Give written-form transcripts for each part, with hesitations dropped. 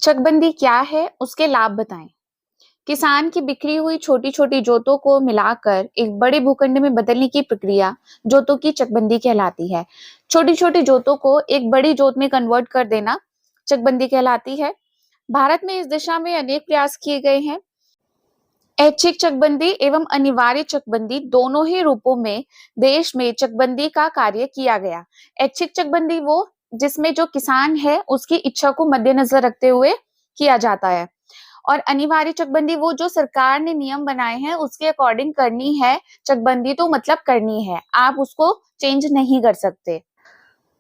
चकबंदी क्या है, उसके लाभ बताएं। किसान की बिखरी हुई छोटी छोटी जोतों को मिलाकर एक बड़े भूखंड में बदलने की प्रक्रिया जोतों की चकबंदी कहलाती है। छोटी छोटी जोतों को एक बड़ी जोत में कन्वर्ट कर देना चकबंदी कहलाती है। भारत में इस दिशा में अनेक प्रयास किए गए हैं। ऐच्छिक चकबंदी एवं अनिवार्य चकबंदी दोनों ही रूपों में देश में चकबंदी का कार्य किया गया। ऐच्छिक चकबंदी वो जिसमें जो किसान है उसकी इच्छा को मद्देनजर रखते हुए किया जाता है, और अनिवार्य चकबंदी वो जो सरकार ने नियम बनाए हैं उसके अकॉर्डिंग करनी है चकबंदी, तो मतलब करनी है, आप उसको चेंज नहीं कर सकते।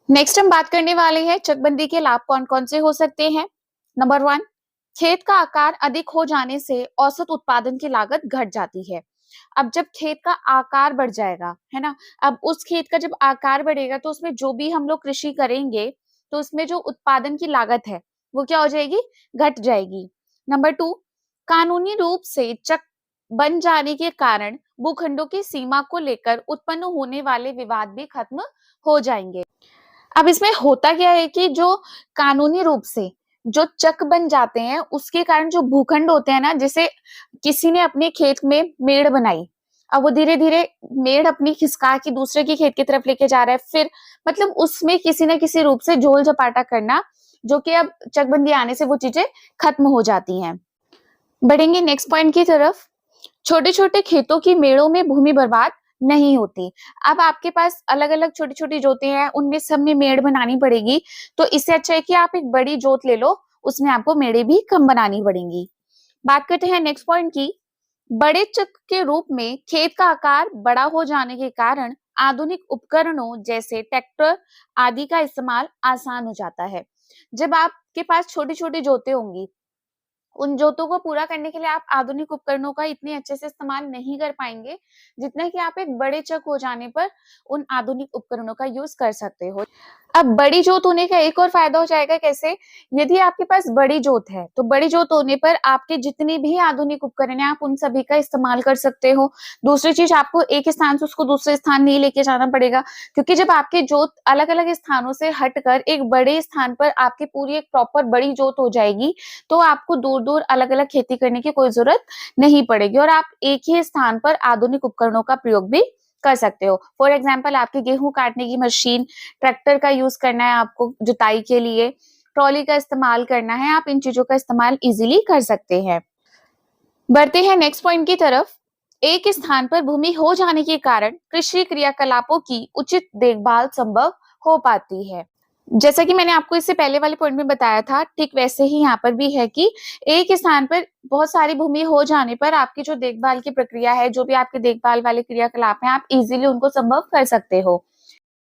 नेक्स्ट हम बात करने वाले हैं चकबंदी के लाभ कौन कौन से हो सकते हैं। नंबर 1, खेत का आकार अधिक हो जाने से औसत उत्पादन की लागत घट जाती है। अब जब खेत का आकार बढ़ जाएगा, है ना, अब उस खेत का जब आकार बढ़ेगा तो उसमें जो भी हम लोग कृषि करेंगे तो उसमें जो उत्पादन की लागत है वो क्या हो जाएगी, घट जाएगी। नंबर 2, कानूनी रूप से चक बन जाने के कारण भूखंडों की सीमा को लेकर उत्पन्न होने वाले विवाद भी खत्म हो जाएंगे। अब इसमें होता क्या है कि जो कानूनी रूप से जो चक बन जाते हैं उसके कारण जो भूखंड होते हैं ना, जैसे किसी ने अपने खेत में मेड़ बनाई, अब वो धीरे धीरे मेड़ अपनी खिसका के दूसरे के खेत की तरफ लेके जा रहा है, फिर मतलब उसमें किसी न किसी रूप से झोल झपाटा करना, जो कि अब चकबंदी आने से वो चीजें खत्म हो जाती हैं। बढ़ेंगे नेक्स्ट पॉइंट की तरफ। छोटे छोटे खेतों की मेड़ों में भूमि बर्बाद नहीं होती। अब आपके पास अलग अलग छोटी छोटी जोतें हैं, उनमें सब में मेड़ बनानी पड़ेगी, तो इससे अच्छा है कि आप एक बड़ी जोत ले लो, उसमें आपको मेड़े भी कम बनानी पड़ेंगी। बात करते हैं नेक्स्ट पॉइंट की। बड़े चक के रूप में खेत का आकार बड़ा हो जाने के कारण आधुनिक उपकरणों जैसे ट्रैक्टर आदि का इस्तेमाल आसान हो जाता है। जब आपके पास छोटी छोटी जोतें होंगी, उन जोतों को पूरा करने के लिए आप आधुनिक उपकरणों का इतने अच्छे से इस्तेमाल नहीं कर पाएंगे जितना कि आप एक बड़े चक हो जाने पर उन आधुनिक उपकरणों का यूज कर सकते हो। अब बड़ी जोत होने का एक और फायदा हो जाएगा, कैसे, यदि आपके पास बड़ी जोत है तो बड़ी जोत होने पर आपके जितने भी आधुनिक उपकरण है आप उन सभी का इस्तेमाल कर सकते हो। दूसरी चीज, आपको एक स्थान से उसको दूसरे स्थान नहीं लेके जाना पड़ेगा, क्योंकि जब आपकी जोत अलग अलग स्थानों से हटकर एक बड़े स्थान पर आपकी पूरी एक प्रॉपर बड़ी जोत हो जाएगी तो आपको दूर दूर अलग अलग खेती करने की कोई जरूरत नहीं पड़ेगी, और आप एक ही स्थान पर आधुनिक उपकरणों का प्रयोग भी कर सकते हो। फॉर एग्जाम्पल, आपके गेहूं काटने की मशीन, ट्रैक्टर का यूज करना है आपको जुताई के लिए, ट्रॉली का इस्तेमाल करना है, आप इन चीजों का इस्तेमाल इजीली कर सकते हैं। बढ़ते हैं नेक्स्ट पॉइंट की तरफ। एक स्थान पर भूमि हो जाने के कारण कृषि क्रियाकलापों की उचित देखभाल संभव हो पाती है। जैसा कि मैंने आपको इससे पहले वाले पॉइंट में बताया था, ठीक वैसे ही यहाँ पर भी है कि एक स्थान पर बहुत सारी भूमि हो जाने पर आपकी जो देखभाल की प्रक्रिया है, जो भी आपके देखभाल वाले क्रियाकलाप हैं, आप इजीली उनको संभव कर सकते हो।